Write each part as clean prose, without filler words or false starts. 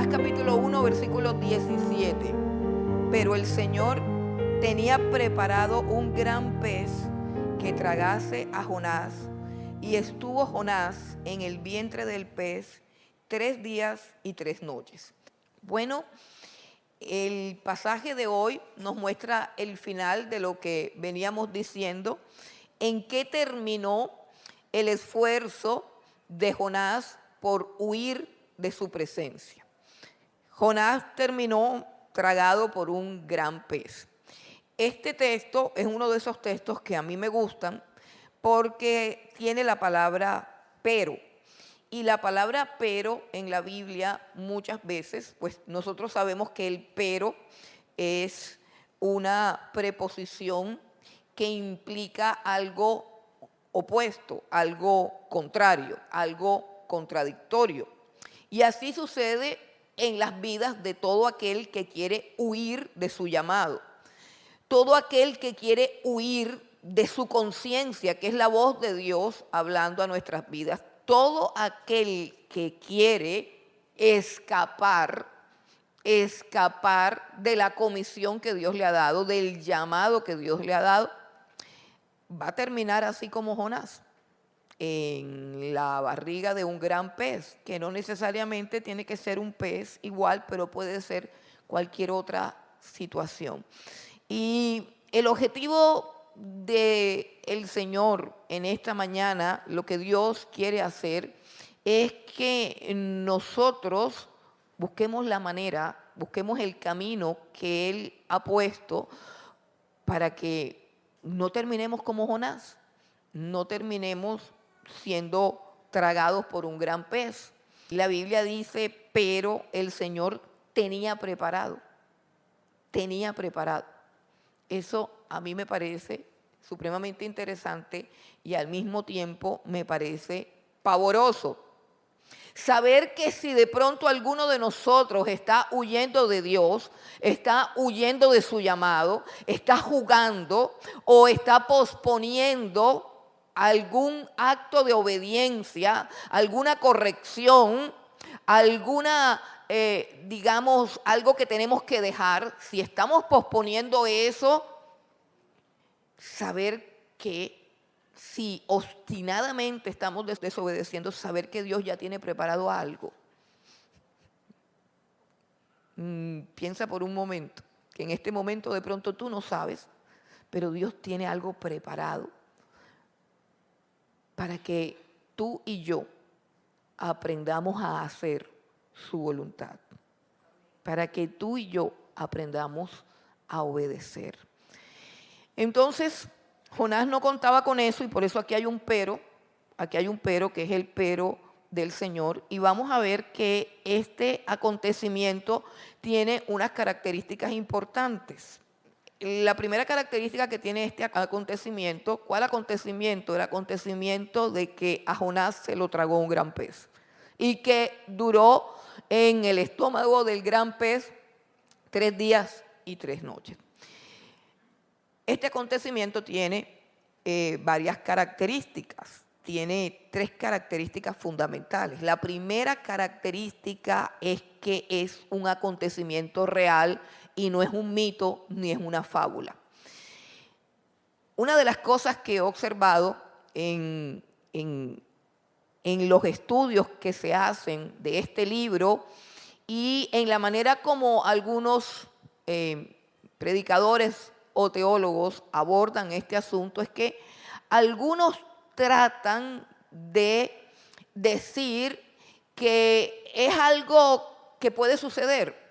Jonás capítulo 1, versículo 17. Pero el Señor tenía preparado un gran pez que tragase a Jonás, y estuvo Jonás en el vientre del pez 3 días y 3 noches. Bueno, el pasaje de hoy nos muestra el final de lo que veníamos diciendo, en qué terminó el esfuerzo de Jonás por huir de su presencia. Jonás terminó tragado por un gran pez. Este texto es uno de esos textos que a mí me gustan porque tiene la palabra pero. Y la palabra pero en la Biblia muchas veces, pues nosotros sabemos que el pero es una preposición que implica algo opuesto, algo contrario, algo contradictorio. Y así sucede en las vidas de todo aquel que quiere huir de su llamado. Todo aquel que quiere huir de su conciencia, que es la voz de Dios hablando a nuestras vidas. Todo aquel que quiere escapar de la comisión que Dios le ha dado, del llamado que Dios le ha dado, va a terminar así como Jonás, en la barriga de un gran pez, que no necesariamente tiene que ser un pez igual, pero puede ser cualquier otra situación. Y el objetivo del Señor en esta mañana, lo que Dios quiere hacer, es que nosotros busquemos la manera, busquemos el camino que Él ha puesto para que no terminemos como Jonás, no terminemos siendo tragados por un gran pez. La Biblia dice, pero el Señor tenía preparado. Eso a mí me parece supremamente interesante y al mismo tiempo me parece pavoroso. Saber que si de pronto alguno de nosotros está huyendo de Dios, está huyendo de su llamado, está jugando o está posponiendo algún acto de obediencia, alguna corrección, alguna, digamos, algo que tenemos que dejar, si estamos posponiendo eso, saber que si obstinadamente estamos desobedeciendo, saber que Dios ya tiene preparado algo. Piensa por un momento, que en este momento de pronto tú no sabes, pero Dios tiene algo preparado para que tú y yo aprendamos a hacer su voluntad, para que tú y yo aprendamos a obedecer. Entonces, Jonás no contaba con eso y por eso aquí hay un pero que es el pero del Señor. Y vamos a ver que este acontecimiento tiene unas características importantes. La primera característica que tiene este acontecimiento, ¿cuál acontecimiento? El acontecimiento de que a Jonás se lo tragó un gran pez y que duró en el estómago del gran pez 3 días y 3 noches. Este acontecimiento tiene varias características, tiene 3 características fundamentales. La primera característica es que es un acontecimiento real y no es un mito ni es una fábula. Una de las cosas que he observado en los estudios que se hacen de este libro y en la manera como algunos predicadores o teólogos abordan este asunto es que algunos tratan de decir que es algo que puede suceder.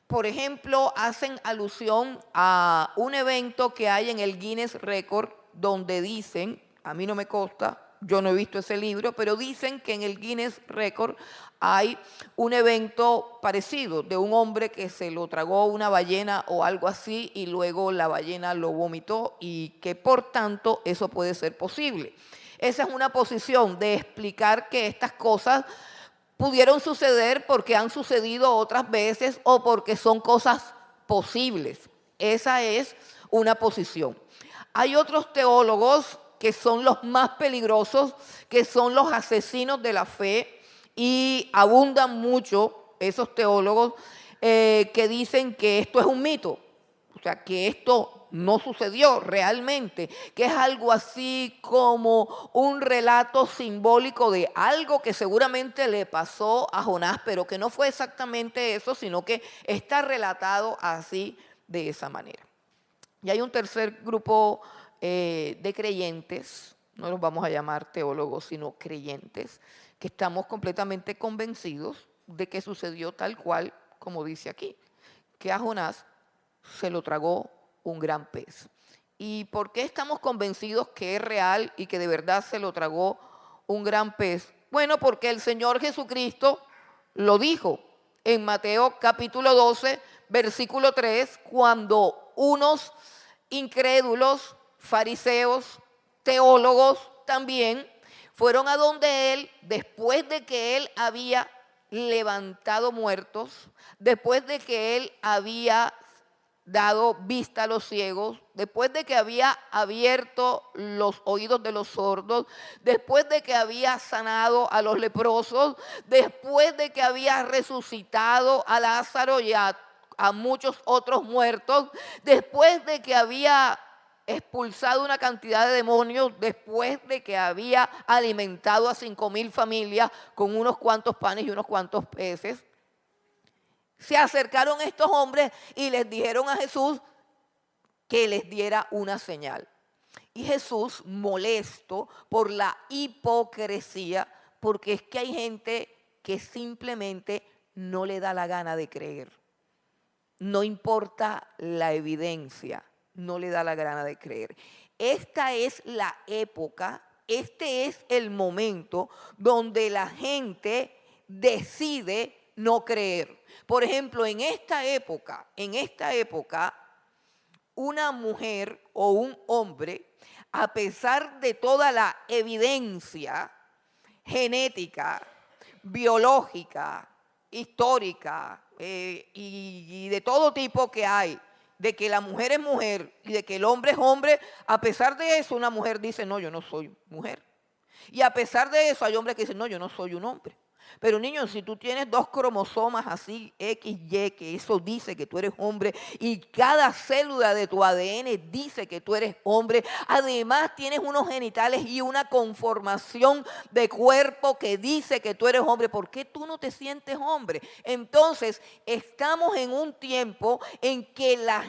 Por ejemplo, hacen alusión a un evento que hay en el Guinness Record donde dicen, a mí no me consta, yo no he visto ese libro, pero dicen que en el Guinness Record hay un evento parecido de un hombre que se lo tragó una ballena o algo así y luego la ballena lo vomitó y que por tanto eso puede ser posible. Esa es una posición de explicar que estas cosas pudieron suceder porque han sucedido otras veces o porque son cosas posibles. Esa es una posición. Hay otros teólogos que son los más peligrosos, que son los asesinos de la fe y abundan mucho esos teólogos que dicen que esto es un mito, o sea, que esto no sucedió realmente, que es algo así como un relato simbólico de algo que seguramente le pasó a Jonás, pero que no fue exactamente eso, sino que está relatado así, de esa manera. Y hay un tercer grupo de creyentes, no los vamos a llamar teólogos, sino creyentes, que estamos completamente convencidos de que sucedió tal cual como dice aquí, que a Jonás se lo tragó un gran pez. ¿Y por qué estamos convencidos que es real y que de verdad se lo tragó un gran pez? Bueno, porque el Señor Jesucristo lo dijo en Mateo capítulo 12, versículo 3, cuando unos incrédulos, fariseos, teólogos también, fueron a donde él después de que él había levantado muertos, después de que él había dado vista a los ciegos, después de que había abierto los oídos de los sordos, después de que había sanado a los leprosos, después de que había resucitado a Lázaro y a muchos otros muertos, después de que había expulsado una cantidad de demonios, después de que había alimentado a 5,000 familias con unos cuantos panes y unos cuantos peces, se acercaron estos hombres y les dijeron a Jesús que les diera una señal. Y Jesús, molesto por la hipocresía, porque es que hay gente que simplemente no le da la gana de creer. No importa la evidencia, no le da la gana de creer. Esta es la época, este es el momento donde la gente decide no creer. Por ejemplo, en esta época, una mujer o un hombre, a pesar de toda la evidencia genética, biológica, histórica y de todo tipo que hay, de que la mujer es mujer y de que el hombre es hombre, a pesar de eso una mujer dice, no, yo no soy mujer. Y a pesar de eso hay hombres que dicen, no, yo no soy un hombre. Pero niños, si tú tienes 2 cromosomas así, XY, que eso dice que tú eres hombre, y cada célula de tu ADN dice que tú eres hombre, además tienes unos genitales y una conformación de cuerpo que dice que tú eres hombre, ¿por qué tú no te sientes hombre? Entonces, estamos en un tiempo en que la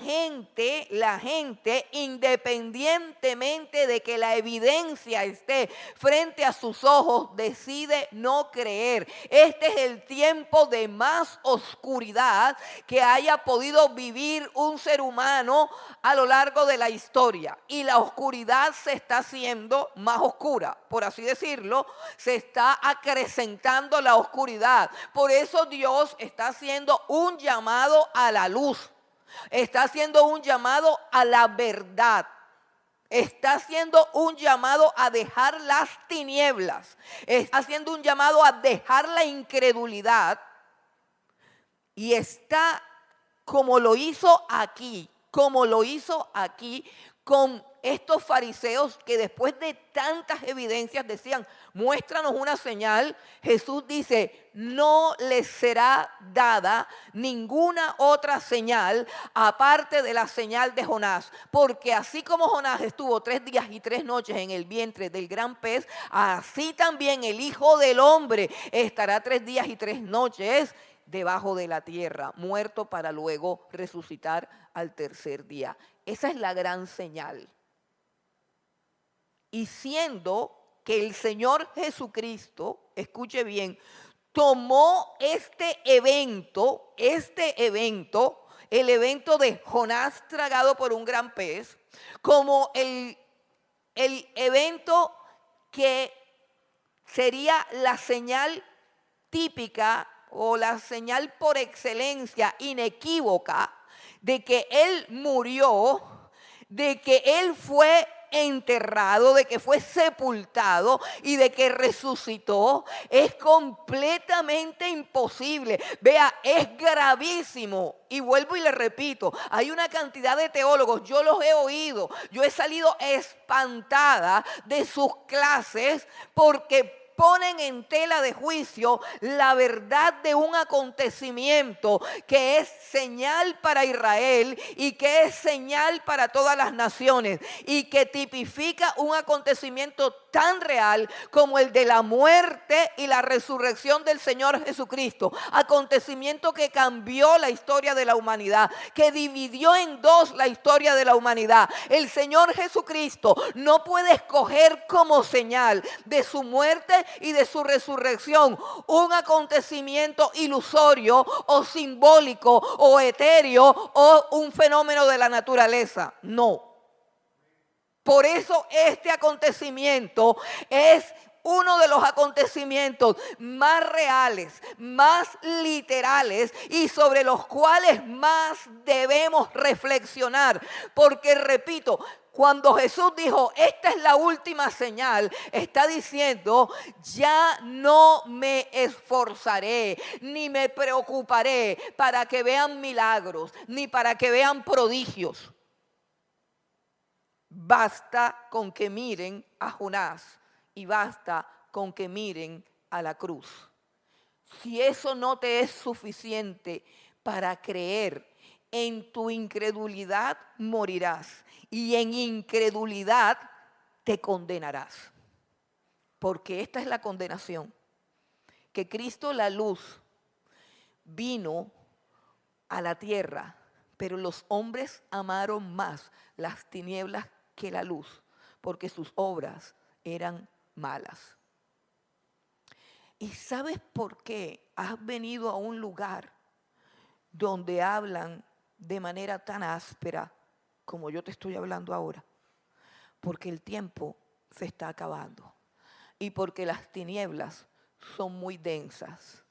gente, independientemente de que la evidencia esté frente a sus ojos, decide no creer. Este es el tiempo de más oscuridad que haya podido vivir un ser humano a lo largo de la historia. Y la oscuridad se está haciendo más oscura, por así decirlo. Se está acrecentando la oscuridad. Por eso Dios está haciendo un llamado a la luz. Está haciendo un llamado a la verdad. Está haciendo un llamado a dejar las tinieblas. Está haciendo un llamado a dejar la incredulidad. Y está como lo hizo aquí con estos fariseos que después de tantas evidencias decían, muéstranos una señal. Jesús dice, no les será dada ninguna otra señal aparte de la señal de Jonás. Porque así como Jonás estuvo 3 días y 3 noches en el vientre del gran pez, así también el Hijo del Hombre estará 3 días y 3 noches debajo de la tierra, muerto para luego resucitar al tercer día. Esa es la gran señal. Y siendo que el Señor Jesucristo, escuche bien, tomó este evento, el evento de Jonás tragado por un gran pez, como el evento que sería la señal típica o la señal por excelencia inequívoca de que Él murió, de que Él fue enterrado, de que fue sepultado y de que resucitó, es completamente imposible. Vea, es gravísimo. Y vuelvo y le repito, hay una cantidad de teólogos, yo los he oído, yo he salido espantada de sus clases porque ponen en tela de juicio la verdad de un acontecimiento que es señal para Israel y que es señal para todas las naciones y que tipifica un acontecimiento tan real como el de la muerte y la resurrección del Señor Jesucristo. Acontecimiento que cambió la historia de la humanidad, que dividió en dos la historia de la humanidad. El Señor Jesucristo no puede escoger como señal de su muerte y de su resurrección un acontecimiento ilusorio o simbólico o etéreo o un fenómeno de la naturaleza. No. Por eso este acontecimiento es uno de los acontecimientos más reales, más literales y sobre los cuales más debemos reflexionar. Porque repito, cuando Jesús dijo, esta es la última señal, está diciendo, ya no me esforzaré, ni me preocuparé para que vean milagros, ni para que vean prodigios. Basta con que miren a Jonás y basta con que miren a la cruz. Si eso no te es suficiente para creer, en tu incredulidad morirás y en incredulidad te condenarás. Porque esta es la condenación, que Cristo la luz vino a la tierra, pero los hombres amaron más las tinieblas que la luz, porque sus obras eran malas. ¿Y sabes por qué has venido a un lugar donde hablan de manera tan áspera como yo te estoy hablando ahora? Porque el tiempo se está acabando y porque las tinieblas son muy densas.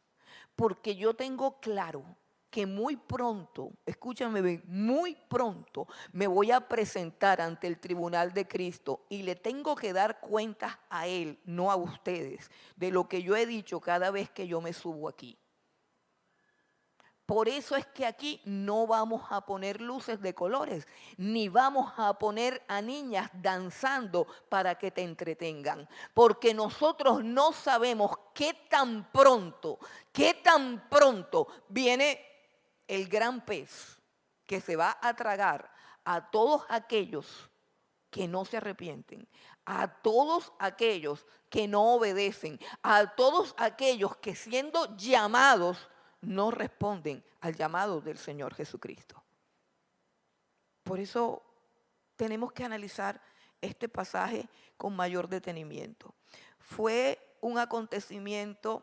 Porque yo tengo claro que muy pronto, escúchame bien, muy pronto me voy a presentar ante el tribunal de Cristo y le tengo que dar cuentas a Él, no a ustedes, de lo que yo he dicho cada vez que yo me subo aquí. Por eso es que aquí no vamos a poner luces de colores, ni vamos a poner a niñas danzando para que te entretengan. Porque nosotros no sabemos qué tan pronto viene el gran pez que se va a tragar a todos aquellos que no se arrepienten, a todos aquellos que no obedecen, a todos aquellos que siendo llamados no responden al llamado del Señor Jesucristo. Por eso tenemos que analizar este pasaje con mayor detenimiento. Fue un acontecimiento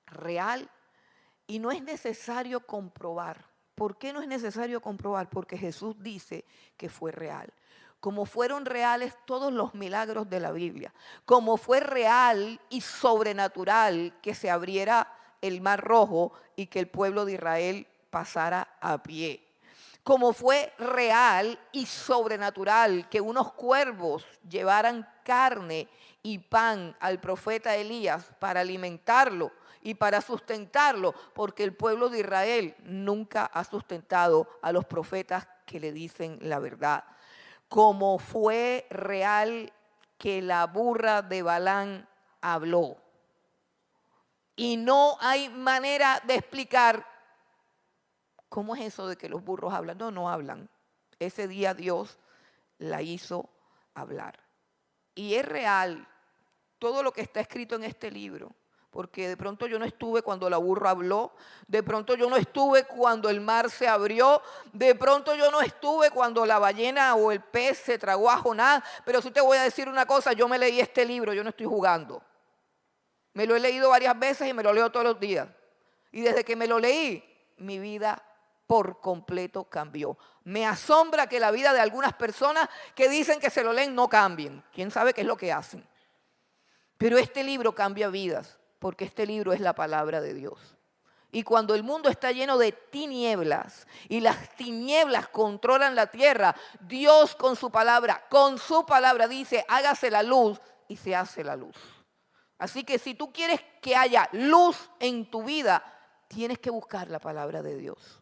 real y no es necesario comprobar. ¿Por qué no es necesario comprobar? Porque Jesús dice que fue real. Como fueron reales todos los milagros de la Biblia, como fue real y sobrenatural que se abriera el Mar Rojo y que el pueblo de Israel pasara a pie. Como fue real y sobrenatural que unos cuervos llevaran carne y pan al profeta Elías para alimentarlo y para sustentarlo, porque el pueblo de Israel nunca ha sustentado a los profetas que le dicen la verdad. Como fue real que la burra de Balaam habló. Y no hay manera de explicar cómo es eso de que los burros hablan. No hablan. Ese día Dios la hizo hablar. Y es real todo lo que está escrito en este libro. Porque de pronto yo no estuve cuando la burra habló, de pronto yo no estuve cuando el mar se abrió, de pronto yo no estuve cuando la ballena o el pez se tragó a Jonás, pero sí te voy a decir una cosa, yo me leí este libro, yo no estoy jugando. Me lo he leído varias veces y me lo leo todos los días. Y desde que me lo leí, mi vida por completo cambió. Me asombra que la vida de algunas personas que dicen que se lo leen no cambien. ¿Quién sabe qué es lo que hacen? Pero este libro cambia vidas, porque este libro es la palabra de Dios. Y cuando el mundo está lleno de tinieblas y las tinieblas controlan la tierra, Dios con su palabra dice, hágase la luz y se hace la luz. Así que si tú quieres que haya luz en tu vida, tienes que buscar la palabra de Dios.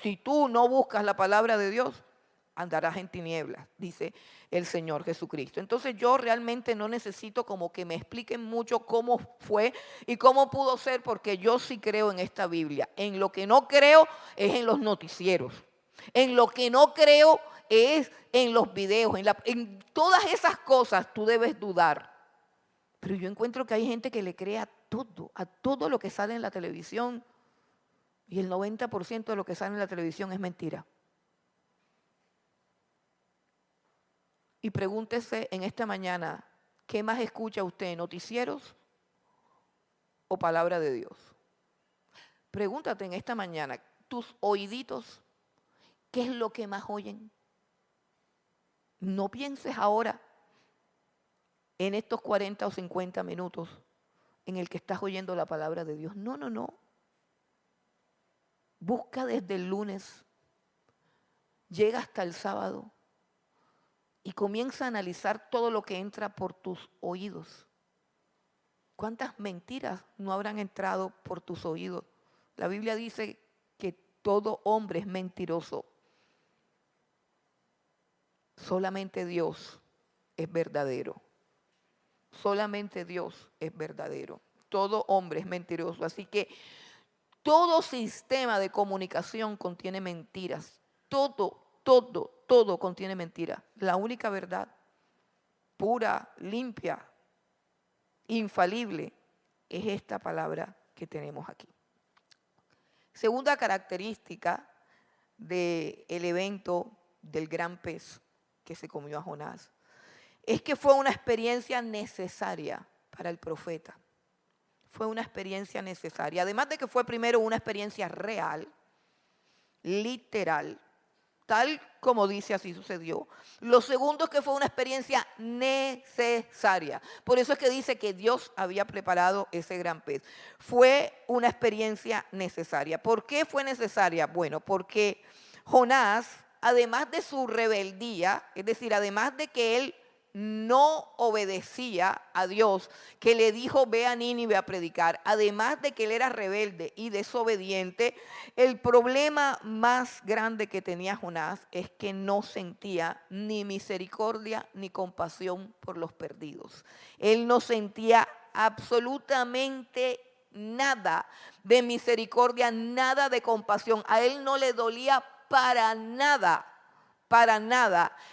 Si tú no buscas la palabra de Dios, andarás en tinieblas, dice el Señor Jesucristo. Entonces yo realmente no necesito como que me expliquen mucho cómo fue y cómo pudo ser, porque yo sí creo en esta Biblia. En lo que no creo es en los noticieros. En lo que no creo es en los videos, en todas esas cosas tú debes dudar. Pero yo encuentro que hay gente que le cree a todo lo que sale en la televisión, y el 90% de lo que sale en la televisión es mentira. Y pregúntese en esta mañana, ¿qué más escucha usted, noticieros o palabra de Dios? Pregúntate en esta mañana, tus oíditos, ¿qué es lo que más oyen? No pienses ahora en estos 40 o 50 minutos en el que estás oyendo la palabra de Dios. No, no, no. Busca desde el lunes, llega hasta el sábado y comienza a analizar todo lo que entra por tus oídos. ¿Cuántas mentiras no habrán entrado por tus oídos? La Biblia dice que todo hombre es mentiroso. Solamente Dios es verdadero. Solamente Dios es verdadero. Todo hombre es mentiroso. Así que todo sistema de comunicación contiene mentiras. Todo contiene mentiras. La única verdad pura, limpia, infalible, es esta palabra que tenemos aquí. Segunda característica del evento del gran pez que se comió a Jonás es que fue una experiencia necesaria para el profeta. Fue una experiencia necesaria. Además de que fue primero una experiencia real, literal, tal como dice así sucedió. Lo segundo es que fue una experiencia necesaria. Por eso es que dice que Dios había preparado ese gran pez. Fue una experiencia necesaria. ¿Por qué fue necesaria? Bueno, porque Jonás, además de su rebeldía, es decir, además de que él no obedecía a Dios, que le dijo ve a Nínive a predicar, además de que él era rebelde y desobediente, el problema más grande que tenía Jonás es que no sentía ni misericordia ni compasión por los perdidos. Él no sentía absolutamente nada de misericordia, nada de compasión. A él no le dolía para nada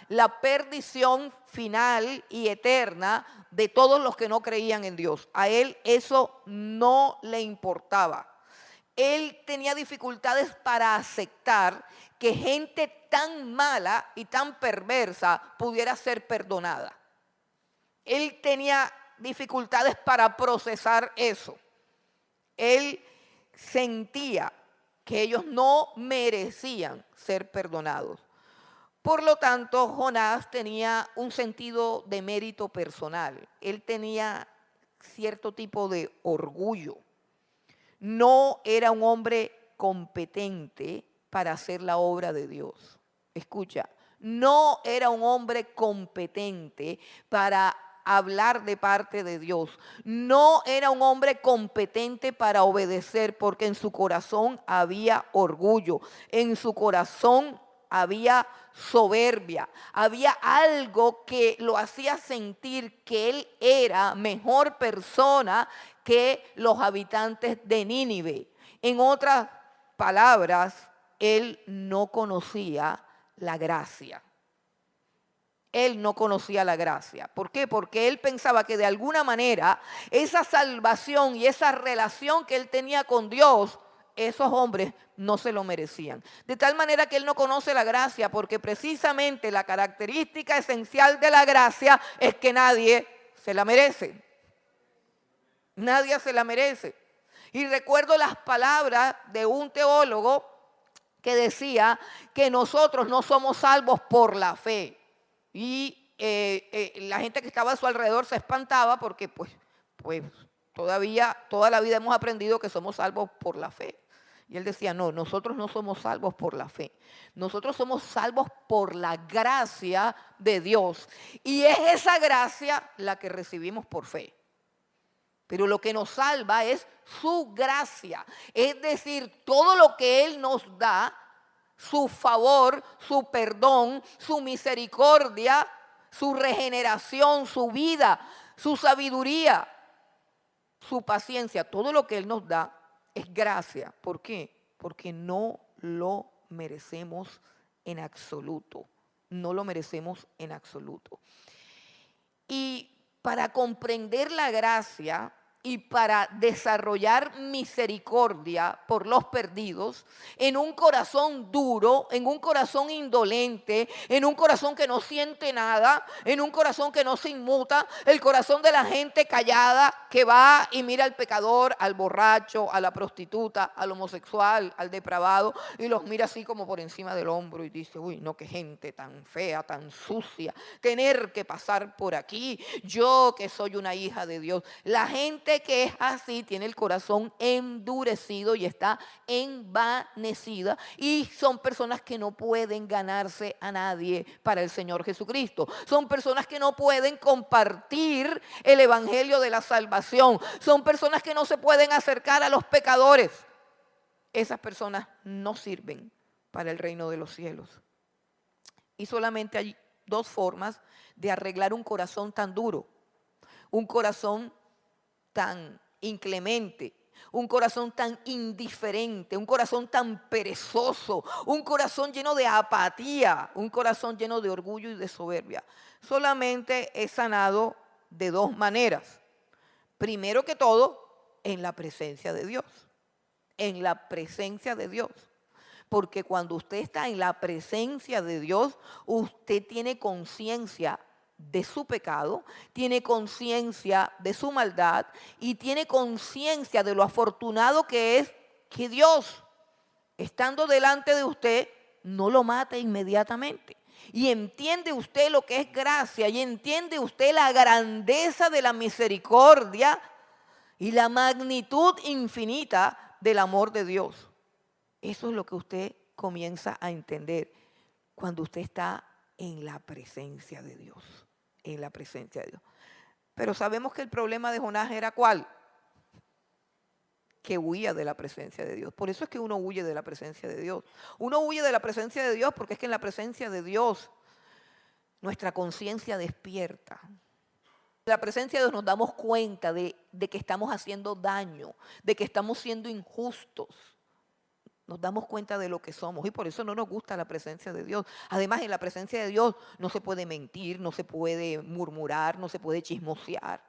la perdición final y eterna de todos los que no creían en Dios. A él eso no le importaba. Él tenía dificultades para aceptar que gente tan mala y tan perversa pudiera ser perdonada. Él tenía dificultades para procesar eso. Él sentía que ellos no merecían ser perdonados. Por lo tanto, Jonás tenía un sentido de mérito personal. Él tenía cierto tipo de orgullo. No era un hombre competente para hacer la obra de Dios. Escucha, no era un hombre competente para hablar de parte de Dios. No era un hombre competente para obedecer, porque en su corazón había orgullo. En su corazón había soberbia, había algo que lo hacía sentir que él era mejor persona que los habitantes de Nínive. En otras palabras, él no conocía la gracia. Él no conocía la gracia. ¿Por qué? Porque él pensaba que de alguna manera esa salvación y esa relación que él tenía con Dios, esos hombres no se lo merecían. De tal manera que él no conoce la gracia, porque precisamente la característica esencial de la gracia es que nadie se la merece. Nadie se la merece. Y recuerdo las palabras de un teólogo que decía que nosotros no somos salvos por la fe. Y la gente que estaba a su alrededor se espantaba porque pues toda la vida hemos aprendido que somos salvos por la fe. Y él decía, no, nosotros no somos salvos por la fe. Nosotros somos salvos por la gracia de Dios. Y es esa gracia la que recibimos por fe. Pero lo que nos salva es su gracia. Es decir, todo lo que Él nos da su favor, su perdón, su misericordia, su regeneración, su vida, su sabiduría, su paciencia. Todo lo que Él nos da es gracia. ¿Por qué? Porque no lo merecemos en absoluto. No lo merecemos en absoluto. Y para comprender la gracia y para desarrollar misericordia por los perdidos, en un corazón duro, en un corazón indolente, en un corazón que no siente nada, en un corazón que no se inmuta, el corazón de la gente callada que va y mira al pecador, al borracho, a la prostituta, al homosexual, al depravado, y los mira así como por encima del hombro y dice, uy, no, qué gente tan fea, tan sucia, tener que pasar por aquí, yo que soy una hija de Dios. La gente que es así tiene el corazón endurecido y está envanecida, y son personas que no pueden ganarse a nadie para el Señor Jesucristo. Son personas que no pueden compartir el evangelio de la salvación. Son personas que no se pueden acercar a los pecadores. Esas personas no sirven para el reino de los cielos. Y solamente hay dos formas de arreglar un corazón tan duro, un corazón tan inclemente, un corazón tan indiferente, un corazón tan perezoso, un corazón lleno de apatía, un corazón lleno de orgullo y de soberbia. Solamente es sanado de dos maneras. Primero que todo, en la presencia de Dios. En la presencia de Dios. Porque cuando usted está en la presencia de Dios, usted tiene conciencia de su pecado, tiene conciencia de su maldad y tiene conciencia de lo afortunado que es que Dios, estando delante de usted, no lo mate inmediatamente. Y entiende usted lo que es gracia y entiende usted la grandeza de la misericordia y la magnitud infinita del amor de Dios. Eso es lo que usted comienza a entender cuando usted está en la presencia de Dios, en la presencia de Dios. Pero sabemos que el problema de Jonás era ¿cuál? Que huía de la presencia de Dios. Por eso es que uno huye de la presencia de Dios. Uno huye de la presencia de Dios porque es que en la presencia de Dios nuestra conciencia despierta. En la presencia de Dios nos damos cuenta de que estamos haciendo daño, de que estamos siendo injustos. Nos damos cuenta de lo que somos y por eso no nos gusta la presencia de Dios. Además, en la presencia de Dios no se puede mentir, no se puede murmurar, no se puede chismosear.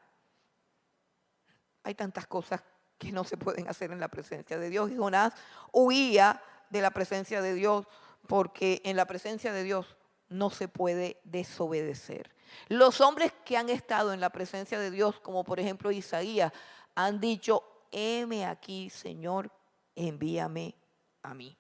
Hay tantas cosas que no se pueden hacer en la presencia de Dios. Y Jonás huía de la presencia de Dios porque en la presencia de Dios no se puede desobedecer. Los hombres que han estado en la presencia de Dios, como por ejemplo Isaías, han dicho, heme aquí, Señor, envíame a mí.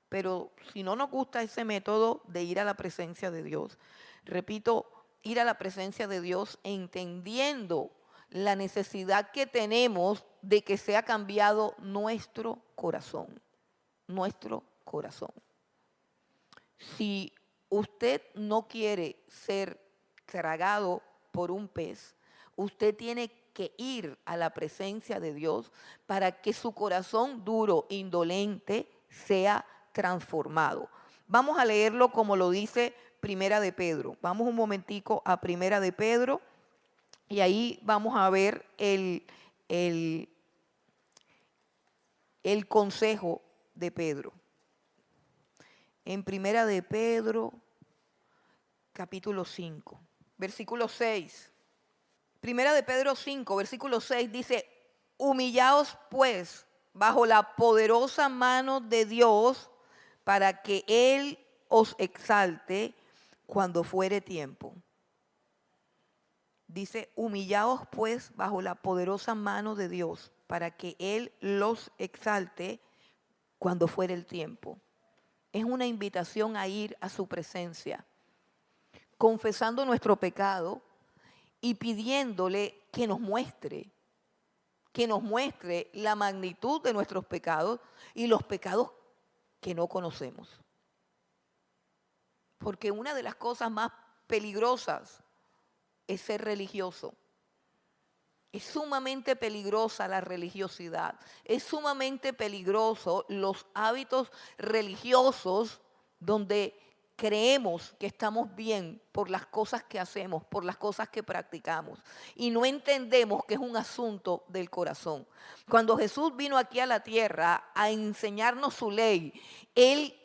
Pero si no nos gusta ese método de ir a la presencia de Dios, repito, ir a la presencia de Dios entendiendo la necesidad que tenemos de que sea cambiado nuestro corazón, nuestro corazón. Si usted no quiere ser tragado por un pez, usted tiene que ir a la presencia de Dios para que su corazón duro, indolente, sea transformado. Vamos a leerlo como lo dice Primera de Pedro. Vamos un momentico a Primera de Pedro y ahí vamos a ver el consejo de Pedro. En Primera de Pedro, capítulo 5, versículo 6. Primera de Pedro 5, versículo 6 dice, humillaos pues bajo la poderosa mano de Dios para que Él os exalte cuando fuere tiempo. Dice, humillaos pues bajo la poderosa mano de Dios para que Él los exalte cuando fuere el tiempo. Es una invitación a ir a su presencia, confesando nuestro pecado y pidiéndole que nos muestre la magnitud de nuestros pecados y los pecados que no conocemos. Porque una de las cosas más peligrosas es ser religioso. Es sumamente peligrosa la religiosidad. Es sumamente peligroso los hábitos religiosos donde creemos que estamos bien por las cosas que hacemos, por las cosas que practicamos. Y no entendemos que es un asunto del corazón. Cuando Jesús vino aquí a la tierra a enseñarnos su ley, Él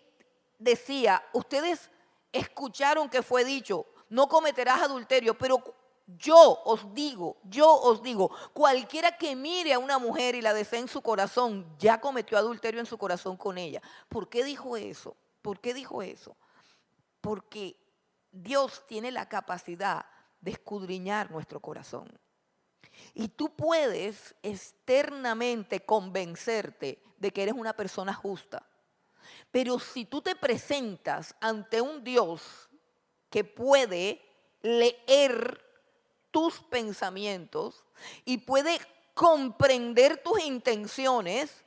decía, ustedes escucharon que fue dicho, no cometerás adulterio, pero yo os digo, cualquiera que mire a una mujer y la desee en su corazón, ya cometió adulterio en su corazón con ella. ¿Por qué dijo eso? ¿Por qué dijo eso? Porque Dios tiene la capacidad de escudriñar nuestro corazón. Y tú puedes externamente convencerte de que eres una persona justa. Pero si tú te presentas ante un Dios que puede leer tus pensamientos y puede comprender tus intenciones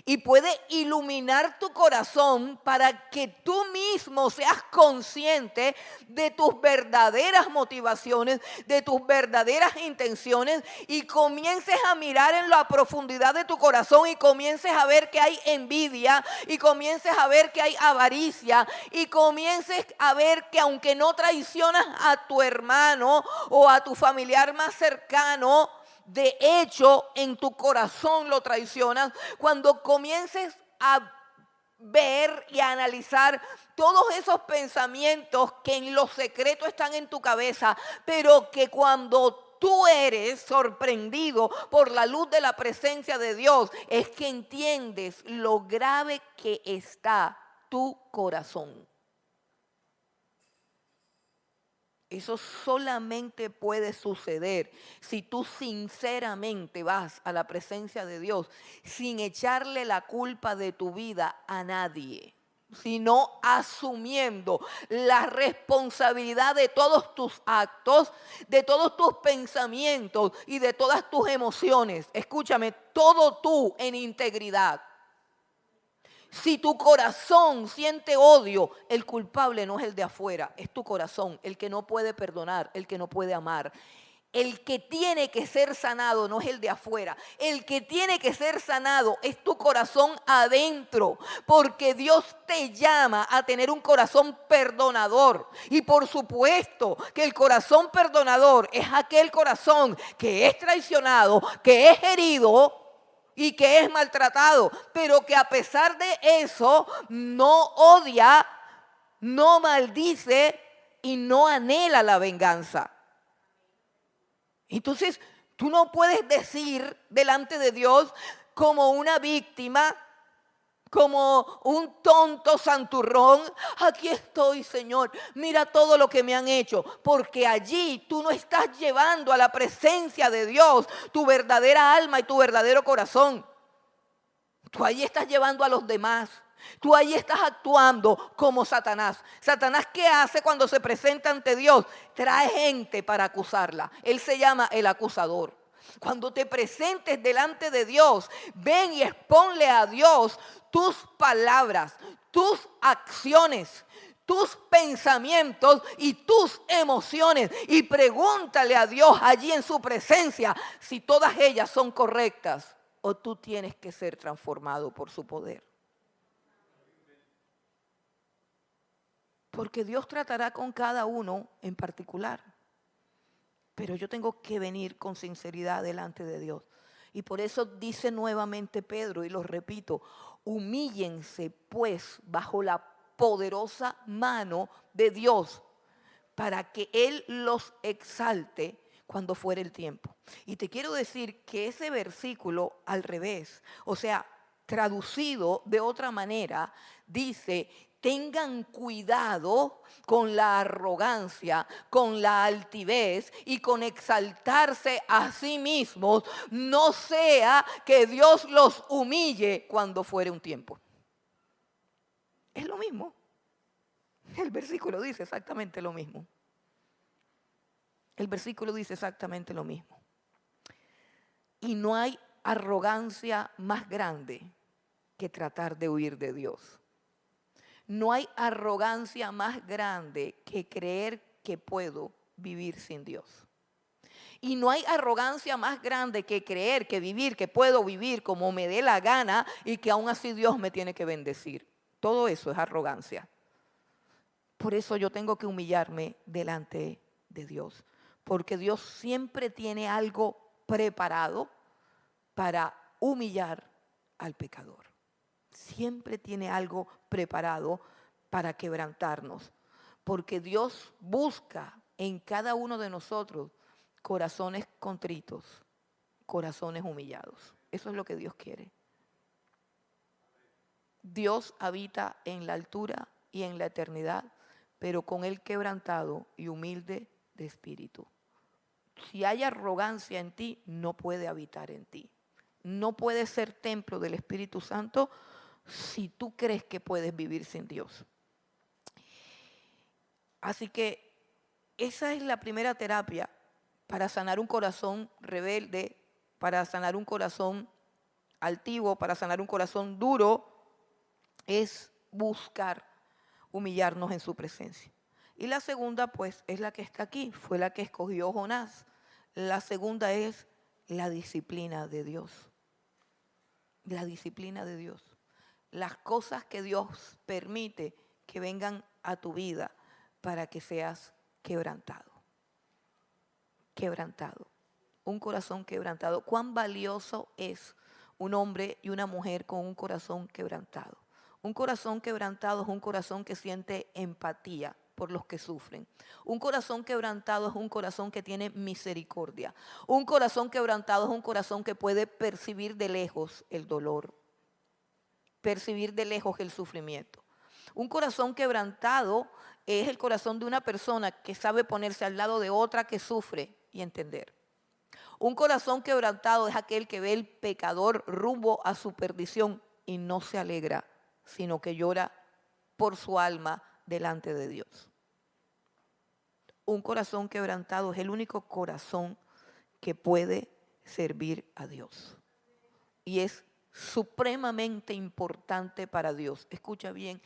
y puede iluminar tu corazón para que tú mismo seas consciente de tus verdaderas motivaciones, de tus verdaderas intenciones y comiences a mirar en la profundidad de tu corazón y comiences a ver que hay envidia y comiences a ver que hay avaricia y comiences a ver que aunque no traicionas a tu hermano o a tu familiar más cercano, de hecho, en tu corazón lo traicionas. Cuando comiences a ver y a analizar todos esos pensamientos que en lo secreto están en tu cabeza, pero que cuando tú eres sorprendido por la luz de la presencia de Dios, es que entiendes lo grave que está tu corazón. Eso solamente puede suceder si tú sinceramente vas a la presencia de Dios sin echarle la culpa de tu vida a nadie, sino asumiendo la responsabilidad de todos tus actos, de todos tus pensamientos y de todas tus emociones. Escúchame, todo tú en integridad. Si tu corazón siente odio, el culpable no es el de afuera, es tu corazón, el que no puede perdonar, el que no puede amar. El que tiene que ser sanado no es el de afuera, el que tiene que ser sanado es tu corazón adentro, porque Dios te llama a tener un corazón perdonador. Y por supuesto que el corazón perdonador es aquel corazón que es traicionado, que es herido y que es maltratado, pero que a pesar de eso no odia, no maldice y no anhela la venganza. Entonces, tú no puedes decir delante de Dios como una víctima, como un tonto santurrón, aquí estoy, Señor, mira todo lo que me han hecho, porque allí tú no estás llevando a la presencia de Dios tu verdadera alma y tu verdadero corazón. Tú allí estás llevando a los demás. Tú ahí estás actuando como Satanás. ¿Satanás qué hace cuando se presenta ante Dios? Trae gente para acusarla. Él se llama el acusador. Cuando te presentes delante de Dios, ven y exponle a Dios tus palabras, tus acciones, tus pensamientos y tus emociones. Y pregúntale a Dios allí en su presencia si todas ellas son correctas o tú tienes que ser transformado por su poder. Porque Dios tratará con cada uno en particular. Pero yo tengo que venir con sinceridad delante de Dios. Y por eso dice nuevamente Pedro, y lo repito, humíllense pues bajo la poderosa mano de Dios para que Él los exalte cuando fuere el tiempo. Y te quiero decir que ese versículo al revés, o sea, traducido de otra manera, dice: tengan cuidado con la arrogancia, con la altivez y con exaltarse a sí mismos, no sea que Dios los humille cuando fuere un tiempo. Es lo mismo. El versículo dice exactamente lo mismo. El versículo dice exactamente lo mismo. Y no hay arrogancia más grande que tratar de huir de Dios. No hay arrogancia más grande que creer que puedo vivir sin Dios. Y no hay arrogancia más grande que creer, que vivir, que puedo vivir como me dé la gana y que aún así Dios me tiene que bendecir. Todo eso es arrogancia. Por eso yo tengo que humillarme delante de Dios, porque Dios siempre tiene algo preparado para humillar al pecador. Siempre tiene algo preparado para quebrantarnos, porque Dios busca en cada uno de nosotros corazones contritos, corazones humillados. Eso es lo que Dios quiere. Dios habita en la altura y en la eternidad, pero con el quebrantado y humilde de espíritu. Si hay arrogancia en ti, no puede habitar en ti. No puede ser templo del Espíritu Santo si tú crees que puedes vivir sin Dios. Así que esa es la primera terapia para sanar un corazón rebelde, para sanar un corazón altivo, para sanar un corazón duro, es buscar humillarnos en su presencia. Y la segunda, pues, es la que está aquí, fue la que escogió Jonás. La segunda es la disciplina de Dios. La disciplina de Dios. Las cosas que Dios permite que vengan a tu vida para que seas quebrantado. Quebrantado. Un corazón quebrantado. ¿Cuán valioso es un hombre y una mujer con un corazón quebrantado? Un corazón quebrantado es un corazón que siente empatía por los que sufren. Un corazón quebrantado es un corazón que tiene misericordia. Un corazón quebrantado es un corazón que puede percibir de lejos el dolor, percibir de lejos el sufrimiento. Un corazón quebrantado es el corazón de una persona que sabe ponerse al lado de otra que sufre y entender. Un corazón quebrantado es aquel que ve el pecador rumbo a su perdición y no se alegra, sino que llora por su alma delante de Dios. Un corazón quebrantado es el único corazón que puede servir a Dios. Y es supremamente importante para Dios. Escucha bien,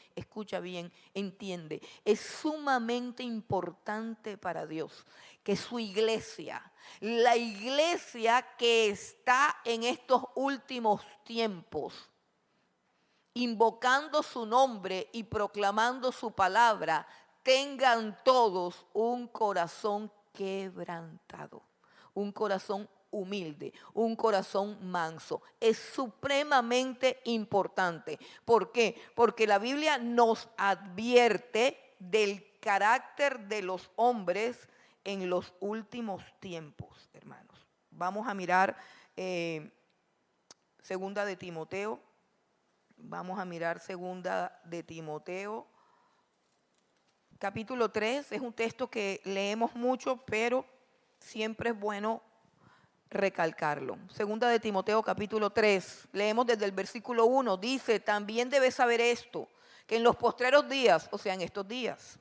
entiende. Es sumamente importante para Dios que su iglesia, la iglesia que está en estos últimos tiempos, invocando su nombre y proclamando su palabra, tengan todos un corazón quebrantado, un corazón humilde, un corazón manso. Es supremamente importante. ¿Por qué? Porque la Biblia nos advierte del carácter de los hombres en los últimos tiempos, hermanos. Vamos a mirar segunda de Timoteo. Vamos a mirar segunda de Timoteo, capítulo 3. Es un texto que leemos mucho, pero siempre es bueno recalcarlo. Segunda de Timoteo, capítulo 3. Leemos desde el versículo 1. Dice, también debes saber esto, que en los postreros días, o sea, en estos días,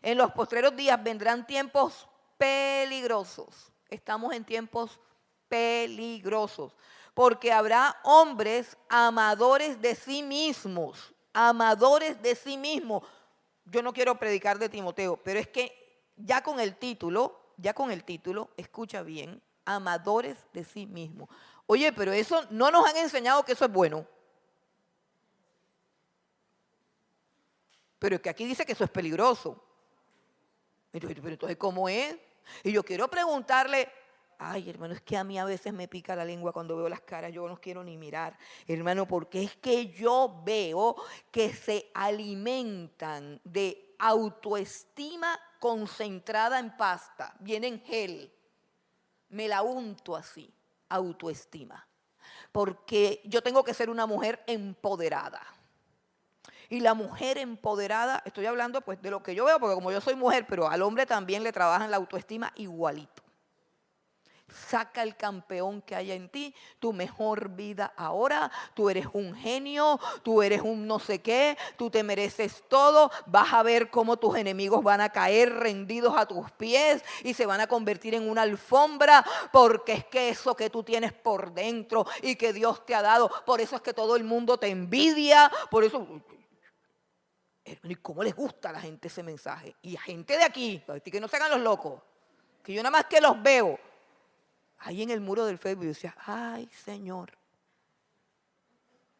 en los postreros días vendrán tiempos peligrosos. Estamos en tiempos peligrosos. Porque habrá hombres amadores de sí mismos, amadores de sí mismos. Yo no quiero predicar de Timoteo, pero es que ya con el título, escucha bien, amadores de sí mismos. Oye, pero eso no nos han enseñado que eso es bueno. Pero es que aquí dice que eso es peligroso. Pero entonces, ¿cómo es? Y yo quiero preguntarle, ay, hermano, es que a mí a veces me pica la lengua cuando veo las caras, yo no quiero ni mirar, hermano, porque es que yo veo que se alimentan de autoestima concentrada en pasta, viene en gel, me la unto así, autoestima, porque yo tengo que ser una mujer empoderada. Y la mujer empoderada, estoy hablando pues de lo que yo veo, porque como yo soy mujer, pero al hombre también le trabajan la autoestima igualito. Saca el campeón que hay en ti, tu mejor vida ahora, tú eres un genio, tú eres un no sé qué, tú te mereces todo, vas a ver cómo tus enemigos van a caer rendidos a tus pies y se van a convertir en una alfombra, porque es que eso que tú tienes por dentro y que Dios te ha dado, por eso es que todo el mundo te envidia, por eso... ¿Y cómo les gusta a la gente ese mensaje? Y a gente de aquí, que no se hagan los locos, que yo nada más que los veo. ahí en el muro del Facebook. Yo decía, ay, Señor.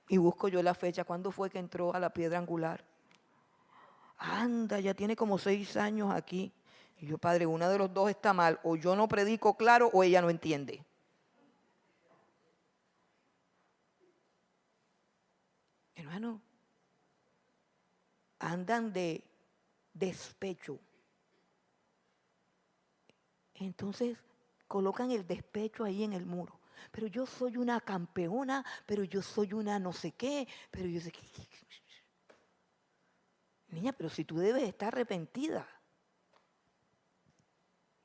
Y busco yo la fecha, ¿cuándo fue que entró a la piedra angular? Anda, ya tiene como 6 años aquí. Y yo, Padre, una de los dos está mal. O yo no predico claro o ella no entiende. Hermano, andan de despecho. Entonces colocan el despecho ahí en el muro. Pero yo soy una campeona, pero yo soy una no sé qué, pero yo sé qué. Niña, pero si tú debes estar arrepentida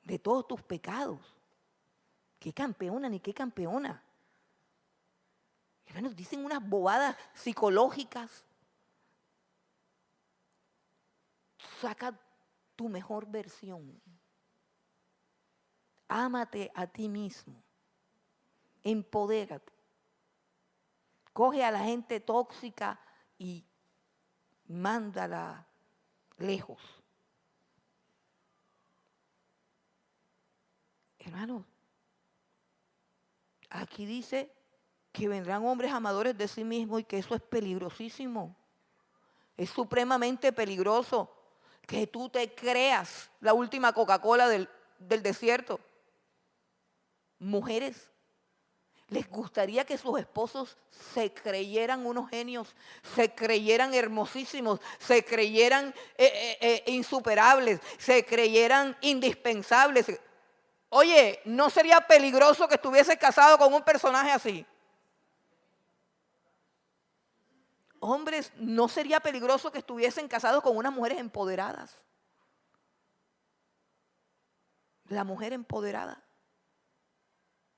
de todos tus pecados. ¿Qué campeona ni qué campeona? Hermanos, dicen unas bobadas psicológicas. Saca tu mejor versión. Ámate a ti mismo. Empodérate. Coge a la gente tóxica y mándala lejos. Hermanos, aquí dice que vendrán hombres amadores de sí mismos y que eso es peligrosísimo. Es supremamente peligroso que tú te creas la última Coca-Cola del desierto. Mujeres, les gustaría que sus esposos se creyeran unos genios, se creyeran hermosísimos, se creyeran insuperables, se creyeran indispensables. Oye, ¿no sería peligroso que estuvieses casado con un personaje así? Hombres, ¿no sería peligroso que estuviesen casados con unas mujeres empoderadas? La mujer empoderada,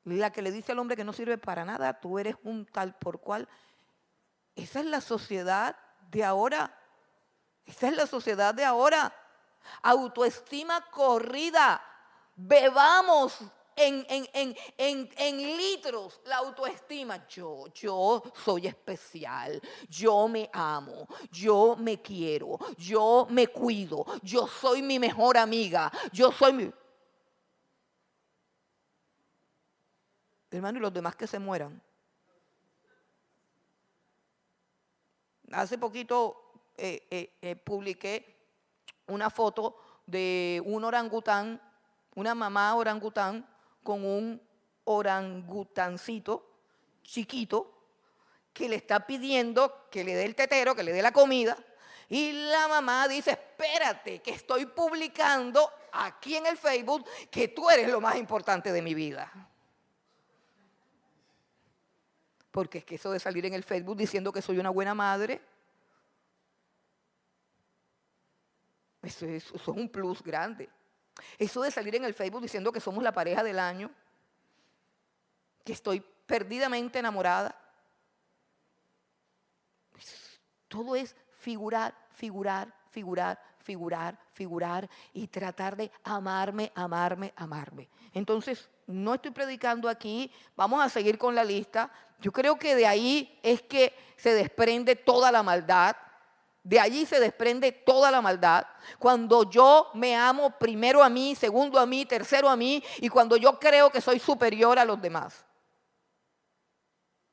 la que le dice al hombre que no sirve para nada, tú eres un tal por cual. Esa es la sociedad de ahora. Esa es la sociedad de ahora. Autoestima corrida. Bebamos en litros la autoestima. Yo soy especial, yo me amo, yo me quiero, yo me cuido, yo soy mi mejor amiga, yo soy mi... Hermano, y los demás que se mueran. Hace poquito publiqué una foto de un orangután, una mamá orangután con un orangutancito chiquito que le está pidiendo que le dé el tetero, que le dé la comida. Y la mamá dice, espérate, que estoy publicando aquí en el Facebook que tú eres lo más importante de mi vida. Porque es que eso de salir en el Facebook diciendo que soy una buena madre, eso es un plus grande. Eso de salir en el Facebook diciendo que somos la pareja del año, que estoy perdidamente enamorada, todo es figurar, figurar, figurar, figurar, figurar y tratar de amarme, amarme, amarme. Entonces, no estoy predicando aquí, vamos a seguir con la lista. Yo creo que de ahí es que se desprende toda la maldad. De allí se desprende toda la maldad. Cuando yo me amo primero a mí, segundo a mí, tercero a mí, y cuando yo creo que soy superior a los demás.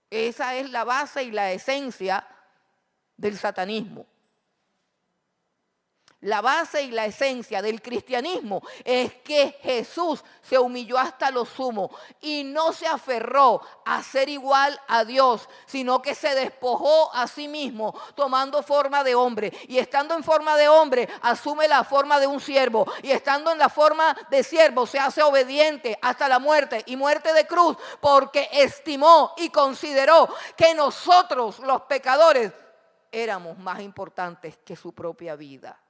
Esa es la base y la esencia del satanismo. La base y la esencia del cristianismo es que Jesús se humilló hasta lo sumo y no se aferró a ser igual a Dios, sino que se despojó a sí mismo tomando forma de hombre. Y estando en forma de hombre, asume la forma de un siervo. Y estando en la forma de siervo, se hace obediente hasta la muerte y muerte de cruz, porque estimó y consideró que nosotros, los pecadores, éramos más importantes que su propia vida.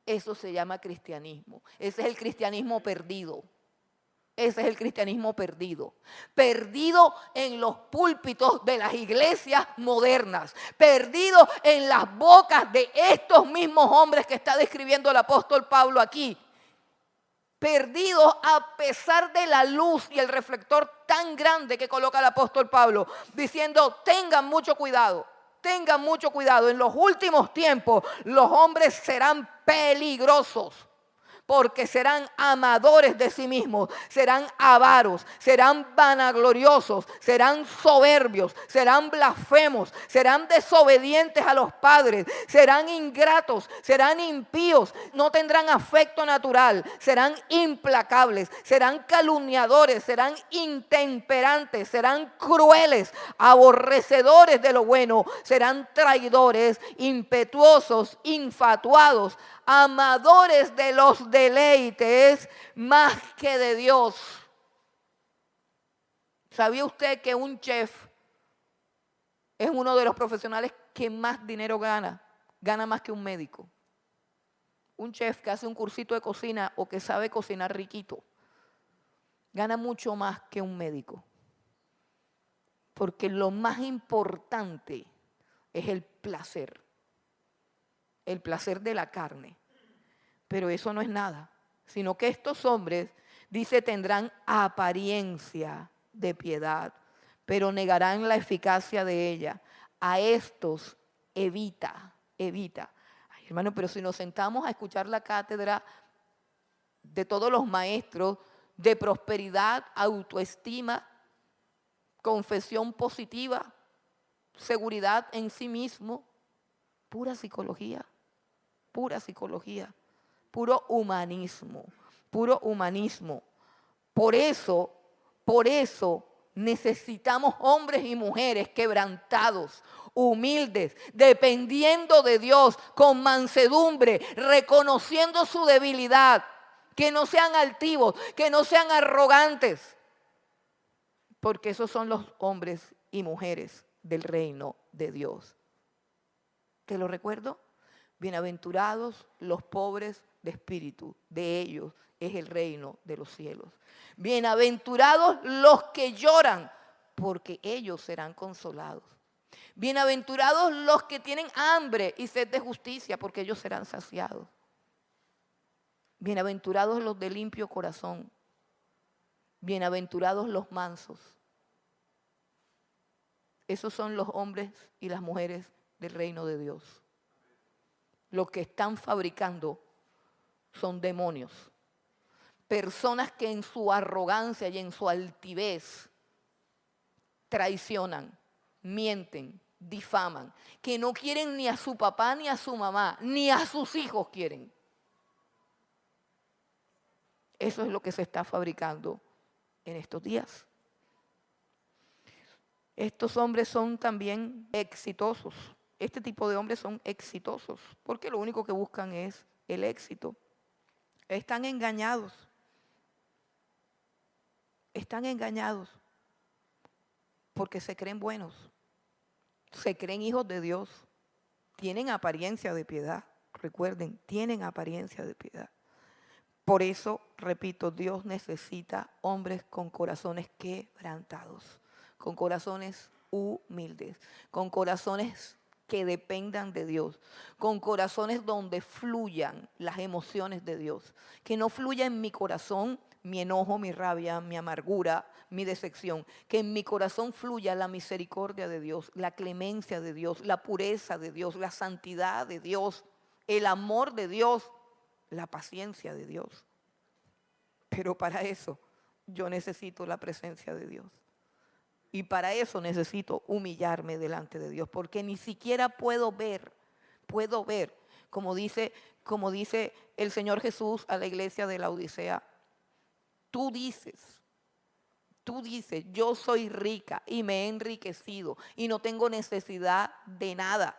Eso se llama cristianismo. Ese es el cristianismo perdido. Ese es el cristianismo perdido. Perdido en los púlpitos de las iglesias modernas. Perdido en las bocas de estos mismos hombres que está describiendo el apóstol Pablo aquí. Perdidos a pesar de la luz y el reflector tan grande que coloca el apóstol Pablo. Diciendo, tengan mucho cuidado. Tengan mucho cuidado, en los últimos tiempos los hombres serán peligrosos. porque serán amadores de sí mismos, serán avaros, serán vanagloriosos, serán soberbios, serán blasfemos, serán desobedientes a los padres, serán ingratos, serán impíos, no tendrán afecto natural, serán implacables, serán calumniadores, serán intemperantes, serán crueles, aborrecedores de lo bueno, serán traidores, impetuosos, infatuados, amadores de los deleites más que de Dios. ¿Sabía usted que un chef es uno de los profesionales que más dinero gana? Gana más que un médico. Un chef que hace un cursito de cocina o que sabe cocinar riquito, gana mucho más que un médico. Porque lo más importante es el placer de la carne. Pero eso no es nada, sino que estos hombres, dice, tendrán apariencia de piedad, pero negarán la eficacia de ella. A estos evita. Ay, hermano, pero si nos sentamos a escuchar la cátedra de todos los maestros de prosperidad, autoestima, confesión positiva, seguridad en sí mismo, pura psicología, puro humanismo. Por eso necesitamos hombres y mujeres quebrantados, humildes, dependiendo de Dios, con mansedumbre, reconociendo su debilidad, que no sean altivos, que no sean arrogantes, porque esos son los hombres y mujeres del reino de Dios. ¿Te lo recuerdo? Bienaventurados los pobres de espíritu, de ellos es el reino de los cielos. Bienaventurados los que lloran, porque ellos serán consolados. Bienaventurados los que tienen hambre y sed de justicia, porque ellos serán saciados. Bienaventurados los de limpio corazón. Bienaventurados los mansos. Esos son los hombres y las mujeres del reino de Dios. Los que están fabricando son demonios. Personas que en su arrogancia y en su altivez traicionan, mienten, difaman, que no quieren ni a su papá ni a su mamá, ni a sus hijos quieren. Eso es lo que se está fabricando en estos días. Estos hombres son también exitosos. Este tipo de hombres son exitosos porque lo único que buscan es el éxito. Están engañados. Porque se creen buenos. Se creen hijos de Dios. Tienen apariencia de piedad. Recuerden, tienen apariencia de piedad. Por eso, repito, Dios necesita hombres con corazones quebrantados, con corazones humildes, con corazones que dependan de Dios, con corazones donde fluyan las emociones de Dios, que no fluya en mi corazón mi enojo, mi rabia, mi amargura, mi decepción, que en mi corazón fluya la misericordia de Dios, la clemencia de Dios, la pureza de Dios, la santidad de Dios, el amor de Dios, la paciencia de Dios. Pero para eso yo necesito la presencia de Dios. Y para eso necesito humillarme delante de Dios, porque ni siquiera puedo ver, como dice el Señor Jesús a la iglesia de la Odisea. Tú dices, yo soy rica y me he enriquecido y no tengo necesidad de nada,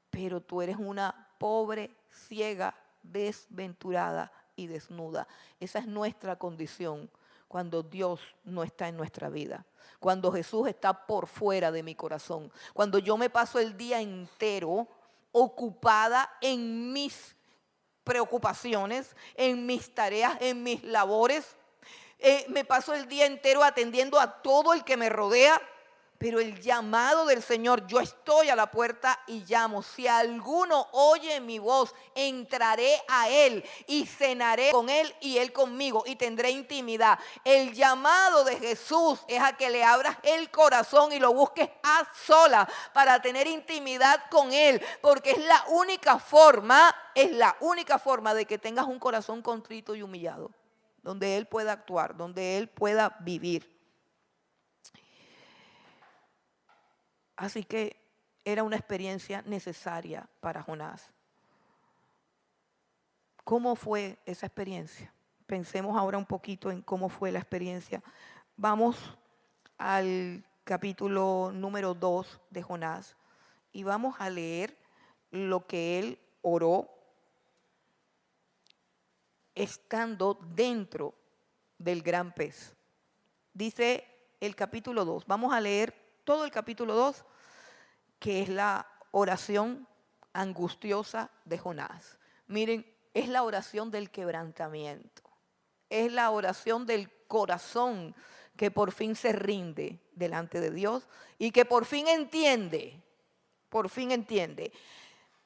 pero tú eres una pobre, ciega, desventurada y desnuda. Esa es nuestra condición cuando Dios no está en nuestra vida, cuando Jesús está por fuera de mi corazón, cuando yo me paso el día entero ocupada en mis preocupaciones, en mis tareas, en mis labores. Me paso el día entero atendiendo a todo el que me rodea, Pero el llamado del Señor, yo estoy a la puerta y llamo. Si alguno oye mi voz, entraré a él y cenaré con él y él conmigo y tendré intimidad. El llamado de Jesús es a que le abras el corazón y lo busques a solas para tener intimidad con él, porque es la única forma de que tengas un corazón contrito y humillado, donde él pueda actuar, donde él pueda vivir. Así que era una experiencia necesaria para Jonás. ¿Cómo fue esa experiencia? Pensemos ahora un poquito en cómo fue la experiencia. Vamos al capítulo número 2 de Jonás y vamos a leer lo que él oró estando dentro del gran pez. Dice el capítulo 2, vamos a leer todo el capítulo 2, que es la oración angustiosa de Jonás. Miren, es la oración del quebrantamiento, es la oración del corazón que por fin se rinde delante de Dios y que por fin entiende.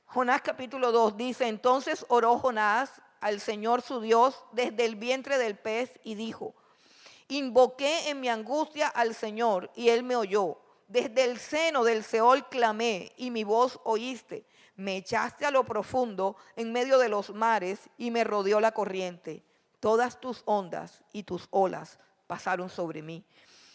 Jonás capítulo 2 dice, entonces oró Jonás al Señor su Dios desde el vientre del pez y dijo, invoqué en mi angustia al Señor y él me oyó. Desde el seno del Seol clamé y mi voz oíste. Me echaste a lo profundo en medio de los mares y me rodeó la corriente. Todas tus ondas y tus olas pasaron sobre mí.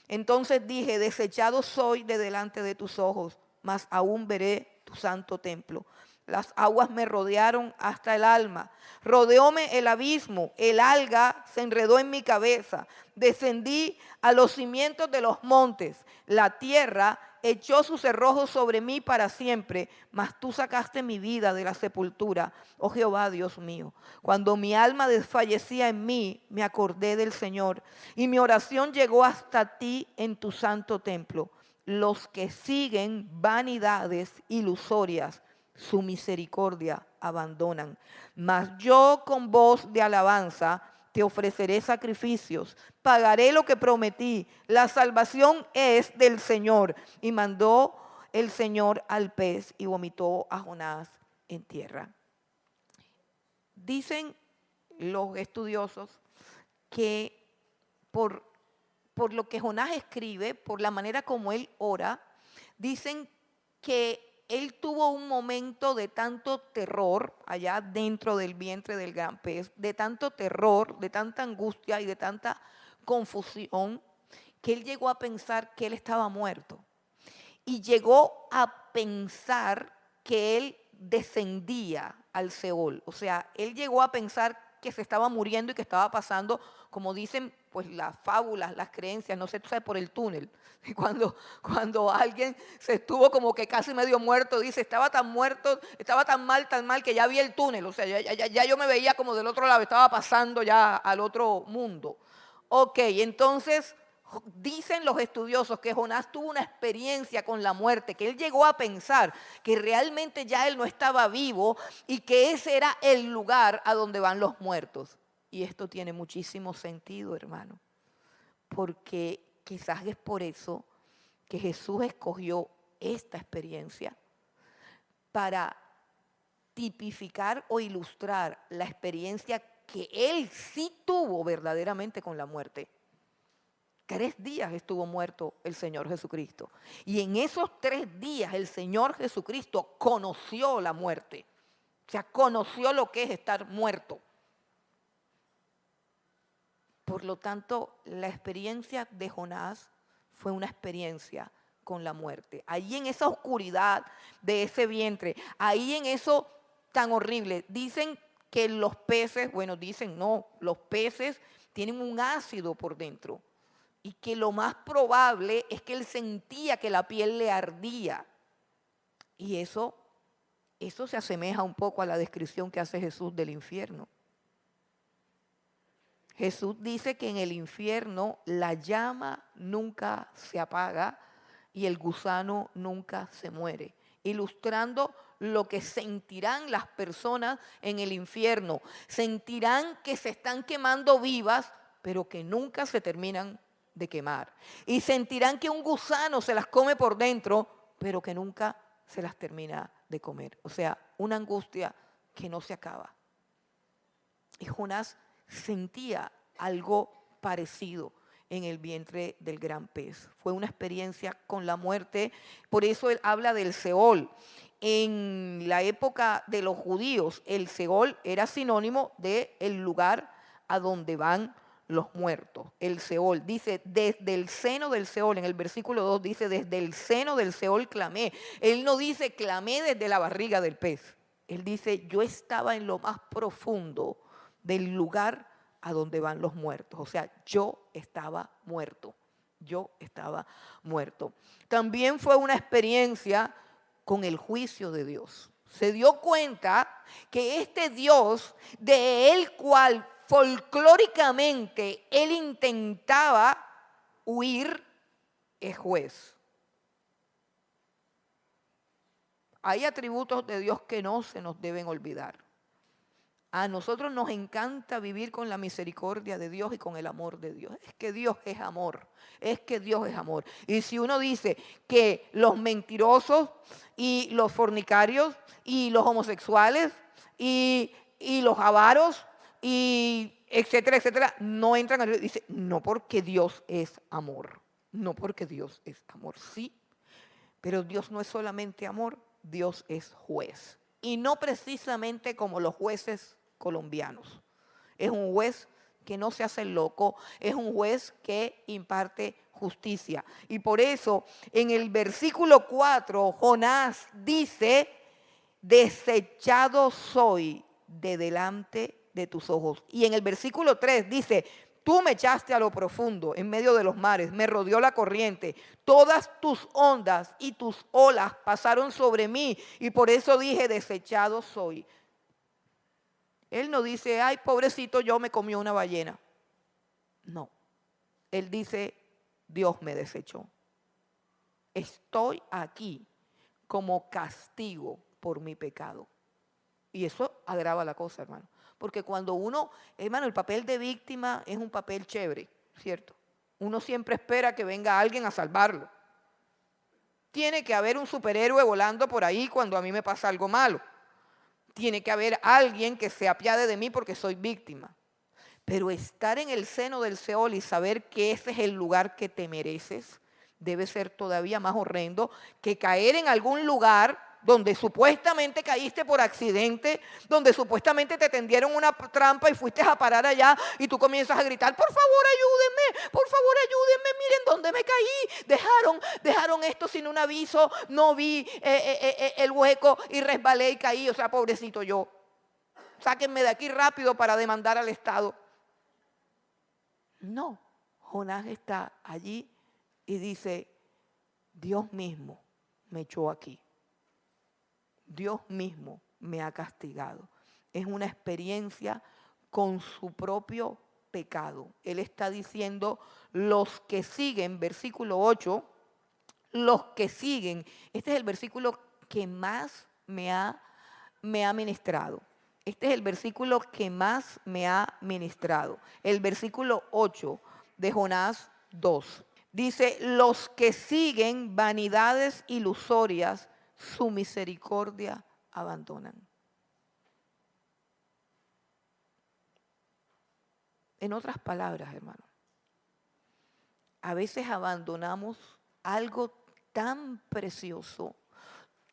Entonces dije, desechado soy de delante de tus ojos, mas aún veré tu santo templo. Las aguas me rodearon hasta el alma. Rodeóme el abismo, el alga se enredó en mi cabeza. Descendí a los cimientos de los montes. La tierra echó sus cerrojos sobre mí para siempre, mas tú sacaste mi vida de la sepultura, oh Jehová, Dios mío. Cuando mi alma desfallecía en mí, me acordé del Señor, y mi oración llegó hasta ti en tu santo templo. Los que siguen vanidades ilusorias, su misericordia abandonan. Mas yo con voz de alabanza te ofreceré sacrificios, pagaré lo que prometí. La salvación es del Señor. Y mandó el Señor al pez y vomitó a Jonás en tierra. Dicen los estudiosos que por lo que Jonás escribe, por la manera como él ora, dicen que él tuvo un momento de tanto terror allá dentro del vientre del gran pez, de tanto terror, de tanta angustia y de tanta confusión, que él llegó a pensar que él estaba muerto. Y llegó a pensar que él descendía al Seol. O sea, él llegó a pensar que se estaba muriendo y que estaba pasando, como dicen pues las fábulas, las creencias, no sé, tú sabes, por el túnel. Y cuando alguien se estuvo como que casi medio muerto, dice, estaba tan muerto, estaba tan mal que ya vi el túnel. O sea, ya yo me veía como del otro lado, estaba pasando ya al otro mundo. Ok, entonces dicen los estudiosos que Jonás tuvo una experiencia con la muerte, que él llegó a pensar que realmente ya él no estaba vivo y que ese era el lugar a donde van los muertos. Y esto tiene muchísimo sentido, hermano, porque quizás es por eso que Jesús escogió esta experiencia para tipificar o ilustrar la experiencia que él sí tuvo verdaderamente con la muerte. 3 días estuvo muerto el Señor Jesucristo. Y en esos 3 días el Señor Jesucristo conoció la muerte. O sea, conoció lo que es estar muerto. Por lo tanto, la experiencia de Jonás fue una experiencia con la muerte. Ahí en esa oscuridad de ese vientre, ahí en eso tan horrible. Dicen que los peces, bueno, dicen no, los peces tienen un ácido por dentro. Y que lo más probable es que él sentía que la piel le ardía. Y eso se asemeja un poco a la descripción que hace Jesús del infierno. Jesús dice que en el infierno la llama nunca se apaga y el gusano nunca se muere, ilustrando lo que sentirán las personas en el infierno. Sentirán que se están quemando vivas, pero que nunca se terminan de quemar. Y sentirán que un gusano se las come por dentro, pero que nunca se las termina de comer. O sea, una angustia que no se acaba. Y Jonás sentía algo parecido en el vientre del gran pez. Fue una experiencia con la muerte. Por eso él habla del Seol. En la época de los judíos, el Seol era sinónimo del lugar a donde van los muertos. El Seol dice, desde el seno del Seol, en el versículo 2 dice, desde el seno del Seol clamé. Él no dice, clamé desde la barriga del pez. Él dice, yo estaba en lo más profundo del lugar a donde van los muertos. O sea, yo estaba muerto. Yo estaba muerto. También fue una experiencia con el juicio de Dios. Se dio cuenta que este Dios, de el cual folclóricamente él intentaba huir, es juez. Hay atributos de Dios que no se nos deben olvidar. A nosotros nos encanta vivir con la misericordia de Dios y con el amor de Dios. Es que Dios es amor, es que Dios es amor. Y si uno dice que los mentirosos y los fornicarios y los homosexuales y los avaros y etcétera, etcétera, no entran a Dios, dice, no porque Dios es amor, no porque Dios es amor, sí, pero Dios no es solamente amor, Dios es juez. Y no precisamente como los jueces colombianos. Es un juez que no se hace loco, es un juez que imparte justicia. Y por eso en el versículo 4 Jonás dice, desechado soy de delante de tus ojos. Y en el versículo 3 dice, tú me echaste a lo profundo, en medio de los mares, me rodeó la corriente, todas tus ondas y tus olas pasaron sobre mí, y por eso dije, desechado soy. Él no dice, ay, pobrecito, yo me comió una ballena. No, él dice, Dios me desechó. Estoy aquí como castigo por mi pecado. Y eso agrava la cosa, hermano. Porque cuando uno, hermano, el papel de víctima es un papel chévere, ¿cierto? Uno siempre espera que venga alguien a salvarlo. Tiene que haber un superhéroe volando por ahí cuando a mí me pasa algo malo. Tiene que haber alguien que se apiade de mí porque soy víctima. Pero estar en el seno del Seol y saber que ese es el lugar que te mereces, debe ser todavía más horrendo que caer en algún lugar donde supuestamente caíste por accidente, donde supuestamente te tendieron una trampa y fuiste a parar allá y tú comienzas a gritar, por favor ayúdenme, miren dónde me caí, dejaron esto sin un aviso, no vi el hueco y resbalé y caí, o sea, pobrecito yo, sáquenme de aquí rápido para demandar al Estado. No, Jonás está allí y dice, Dios mismo me echó aquí. Dios mismo me ha castigado. Es una experiencia con su propio pecado. Él está diciendo, los que siguen, versículo 8, los que siguen, este es el versículo que más me ha ministrado. Este es el versículo que más me ha ministrado. El versículo 8 de Jonás 2. Dice, los que siguen vanidades ilusorias, su misericordia abandonan. En otras palabras, hermano, a veces abandonamos algo tan precioso,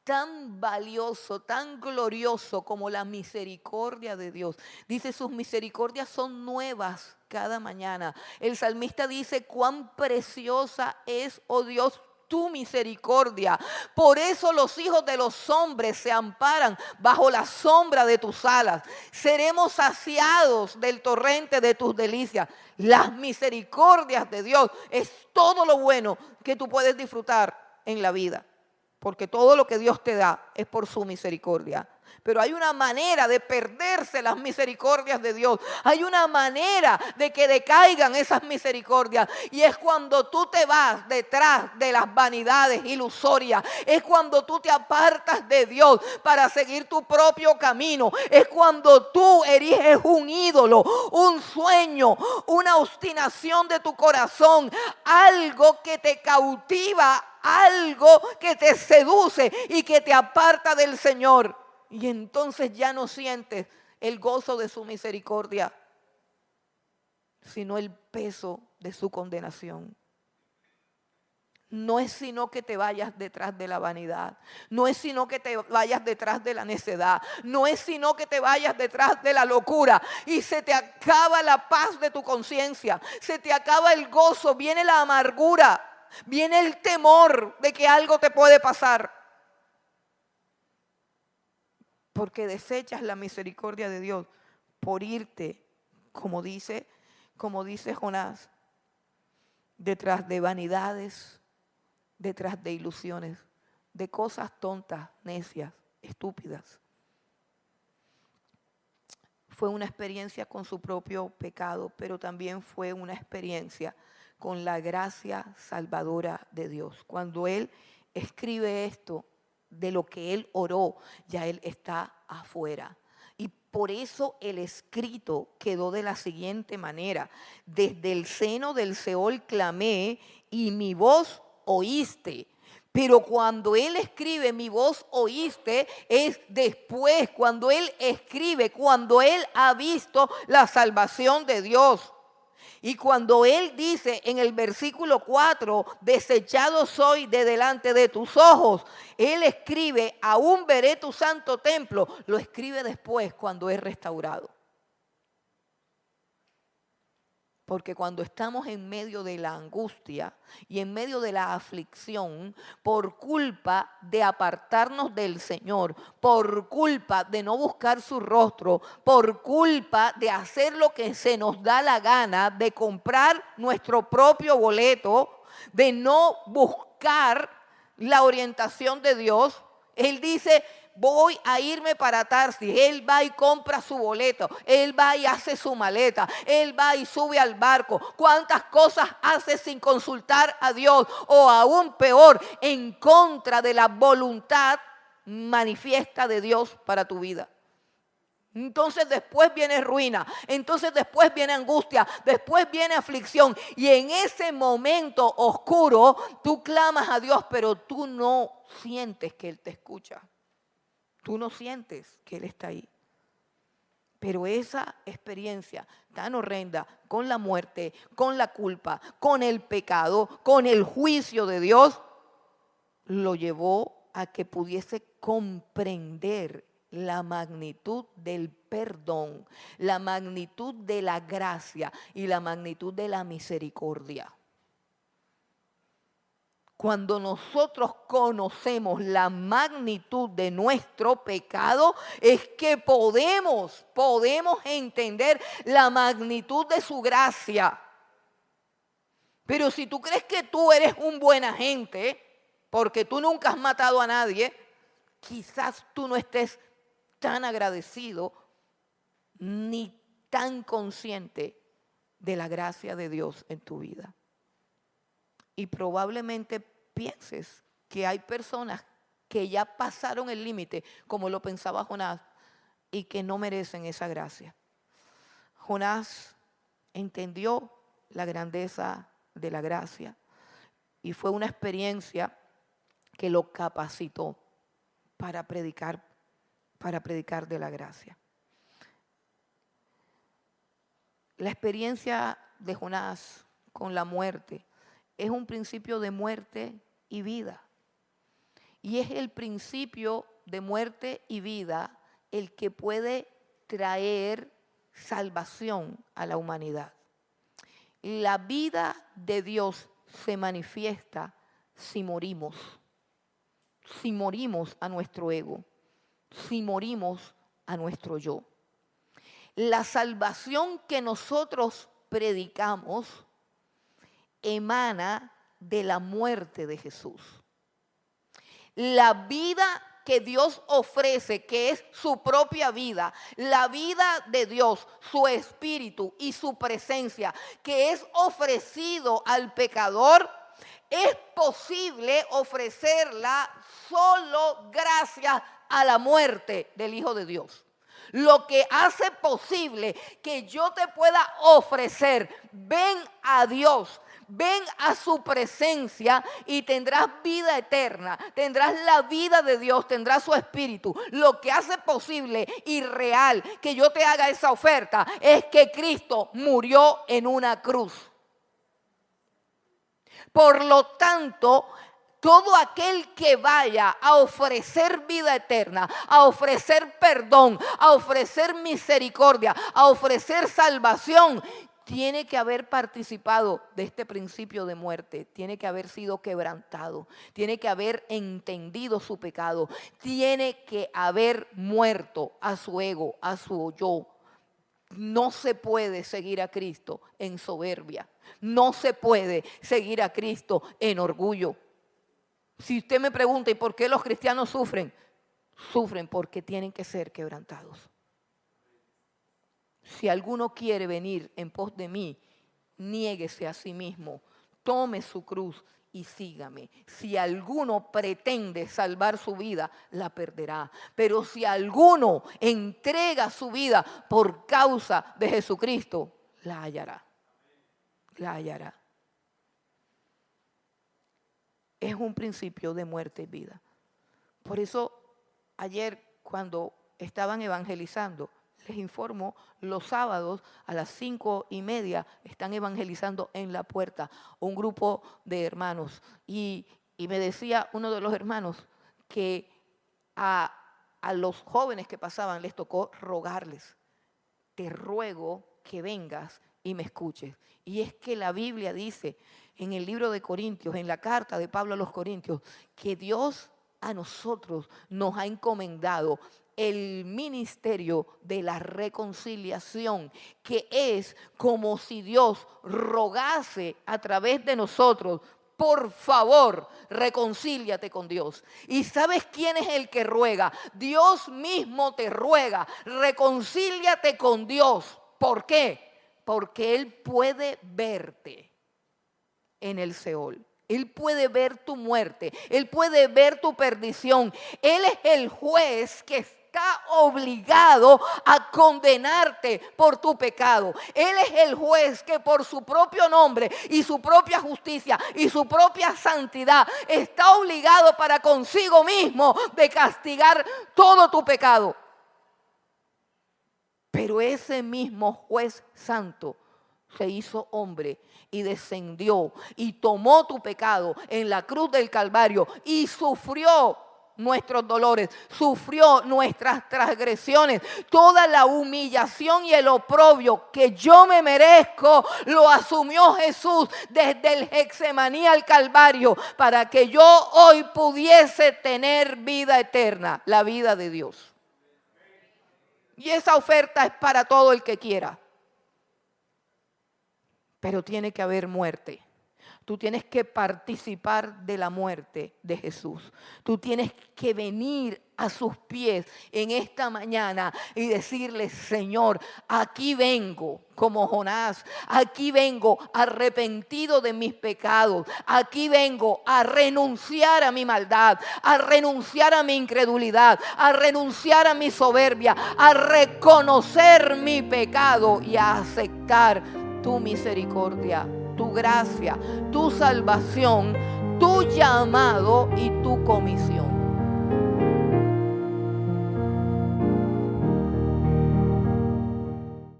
tan valioso, tan glorioso como la misericordia de Dios. Dice, sus misericordias son nuevas cada mañana. El salmista dice, cuán preciosa es, oh Dios, tu misericordia. Por eso los hijos de los hombres se amparan bajo la sombra de tus alas. Seremos saciados del torrente de tus delicias. Las misericordias de Dios es todo lo bueno que tú puedes disfrutar en la vida. Porque todo lo que Dios te da es por su misericordia. Pero hay una manera de perderse las misericordias de Dios. Hay una manera de que decaigan esas misericordias. Y es cuando tú te vas detrás de las vanidades ilusorias. Es cuando tú te apartas de Dios para seguir tu propio camino. Es cuando tú eriges un ídolo, un sueño, una obstinación de tu corazón. Algo que te cautiva, algo que te seduce y que te aparta del Señor. Y entonces ya no sientes el gozo de su misericordia, sino el peso de su condenación. No es sino que te vayas detrás de la vanidad. No es sino que te vayas detrás de la necedad. No es sino que te vayas detrás de la locura. Y se te acaba la paz de tu conciencia. Se te acaba el gozo. Viene la amargura. Viene el temor de que algo te puede pasar. Porque desechas la misericordia de Dios por irte, como dice Jonás, detrás de vanidades, detrás de ilusiones, de cosas tontas, necias, estúpidas. Fue una experiencia con su propio pecado, pero también fue una experiencia con la gracia salvadora de Dios. Cuando él escribe esto, de lo que él oró, ya él está afuera. Y por eso el escrito quedó de la siguiente manera: desde el seno del Seol clamé y mi voz oíste. Pero cuando él escribe mi voz oíste, es después, cuando él escribe, cuando él ha visto la salvación de Dios. Y cuando él dice en el versículo 4, desechado soy de delante de tus ojos, él escribe, aún veré tu santo templo, lo escribe después cuando es restaurado. Porque cuando estamos en medio de la angustia y en medio de la aflicción, por culpa de apartarnos del Señor, por culpa de no buscar su rostro, por culpa de hacer lo que se nos da la gana, de comprar nuestro propio boleto, de no buscar la orientación de Dios, Él dice: voy a irme para Tarsis. Él va y compra su boleto. Él va y hace su maleta. Él va y sube al barco. ¿Cuántas cosas hace sin consultar a Dios? O aún peor, en contra de la voluntad manifiesta de Dios para tu vida. Entonces después viene ruina, entonces después viene angustia, después viene aflicción. Y en ese momento oscuro tú clamas a Dios, pero tú no sientes que Él te escucha. Tú no sientes que Él está ahí. Pero esa experiencia tan horrenda con la muerte, con la culpa, con el pecado, con el juicio de Dios, lo llevó a que pudiese comprender la magnitud del perdón, la magnitud de la gracia y la magnitud de la misericordia. Cuando nosotros conocemos la magnitud de nuestro pecado, es que podemos entender la magnitud de su gracia. Pero si tú crees que tú eres un buen agente, porque tú nunca has matado a nadie, quizás tú no estés tan agradecido ni tan consciente de la gracia de Dios en tu vida. Y probablemente pienses que hay personas que ya pasaron el límite, como lo pensaba Jonás, y que no merecen esa gracia. Jonás entendió la grandeza de la gracia y fue una experiencia que lo capacitó para predicar de la gracia. La experiencia de Jonás con la muerte es un principio de muerte y vida. Y es el principio de muerte y vida el que puede traer salvación a la humanidad. La vida de Dios se manifiesta si morimos a nuestro ego, si morimos a nuestro yo. La salvación que nosotros predicamos emana de la muerte de Jesús. La vida que Dios ofrece, que es su propia vida, la vida de Dios, su espíritu y su presencia, que es ofrecido al pecador, es posible ofrecerla solo gracias a la muerte del Hijo de Dios. Lo que hace posible que yo te pueda ofrecer, ven a Dios, ven a su presencia y tendrás vida eterna, tendrás la vida de Dios, tendrás su espíritu. Lo que hace posible y real que yo te haga esa oferta es que Cristo murió en una cruz. Por lo tanto, todo aquel que vaya a ofrecer vida eterna, a ofrecer perdón, a ofrecer misericordia, a ofrecer salvación, tiene que haber participado de este principio de muerte, tiene que haber sido quebrantado, tiene que haber entendido su pecado, tiene que haber muerto a su ego, a su yo. No se puede seguir a Cristo en soberbia, no se puede seguir a Cristo en orgullo. Si usted me pregunta, ¿y por qué los cristianos sufren? Sufren porque tienen que ser quebrantados. Si alguno quiere venir en pos de mí, niéguese a sí mismo, tome su cruz y sígame. Si alguno pretende salvar su vida, la perderá. Pero si alguno entrega su vida por causa de Jesucristo, la hallará. La hallará. Es un principio de muerte y vida. Por eso ayer cuando estaban evangelizando, les informo, los sábados a las 5:30 están evangelizando en la puerta un grupo de hermanos. Y me decía uno de los hermanos que a los jóvenes que pasaban les tocó rogarles: te ruego que vengas y me escuches. Y es que la Biblia dice en el libro de Corintios, en la carta de Pablo a los Corintios, que Dios a nosotros nos ha encomendado el ministerio de la reconciliación, que es como si Dios rogase a través de nosotros: por favor, reconcíliate con Dios. ¿Y sabes quién es el que ruega? Dios mismo te ruega: reconcíliate con Dios. ¿Por qué? Porque Él puede verte en el Seol. Él puede ver tu muerte. Él puede ver tu perdición. Él es el juez que está obligado a condenarte por tu pecado. Él es el juez que por su propio nombre y su propia justicia y su propia santidad está obligado para consigo mismo de castigar todo tu pecado. Pero ese mismo juez santo se hizo hombre y descendió y tomó tu pecado en la cruz del Calvario y sufrió nuestros dolores, sufrió nuestras transgresiones, toda la humillación y el oprobio que yo me merezco, lo asumió Jesús desde el Getsemaní al Calvario, para que yo hoy pudiese tener vida eterna, la vida de Dios. Y esa oferta es para todo el que quiera. Pero tiene que haber muerte. Tú tienes que participar de la muerte de Jesús. Tú tienes que venir a sus pies en esta mañana y decirle: Señor, aquí vengo como Jonás. Aquí vengo arrepentido de mis pecados. Aquí vengo a renunciar a mi maldad, a renunciar a mi incredulidad, a renunciar a mi soberbia, a reconocer mi pecado y a aceptar tu misericordia, tu gracia, tu salvación, tu llamado y tu comisión.